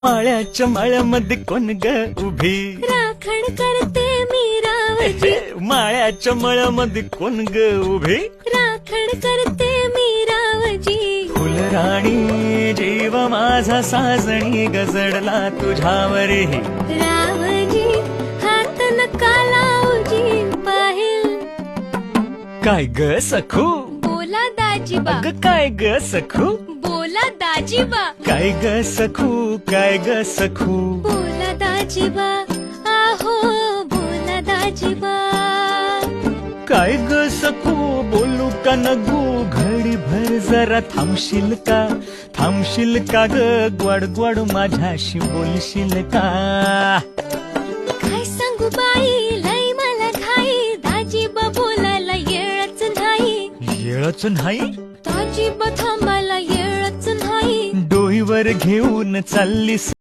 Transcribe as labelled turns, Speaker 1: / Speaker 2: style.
Speaker 1: माळ्याच्या माळ्यामध्ये कोण ग उभी,
Speaker 2: राखण करते मी रावजी,
Speaker 1: माळ्याच्या माळ्यामध्ये कोण ग उभी,
Speaker 2: राखण करते मी रावजी.
Speaker 1: फुलराणी जीव माझा साजणी गजडला तुझ्यावरी,
Speaker 2: रावजी हात नका लावजी, पाहिल
Speaker 1: काय ग सखू,
Speaker 2: बोला दाजीबा,
Speaker 1: अग काय ग सखू,
Speaker 2: बोला दाजीबा,
Speaker 1: काय ग सखू, काय ग सखू,
Speaker 2: बोला दाजीबा, आहो बोला दाजीबा.
Speaker 1: काय ग सखू बोलू का नगू, घडी भर जरा थांबशील का ग, ग्वाड ग्वाड माझ्याशी बोलशील का.
Speaker 2: काय सांगू बाई लय मला घाई, दाजीबा बोलायला येळच नाही,
Speaker 1: येळच नाही,
Speaker 2: दाजीबा थांबायला येळच नाही.
Speaker 1: डोईवर घेऊन चाललीस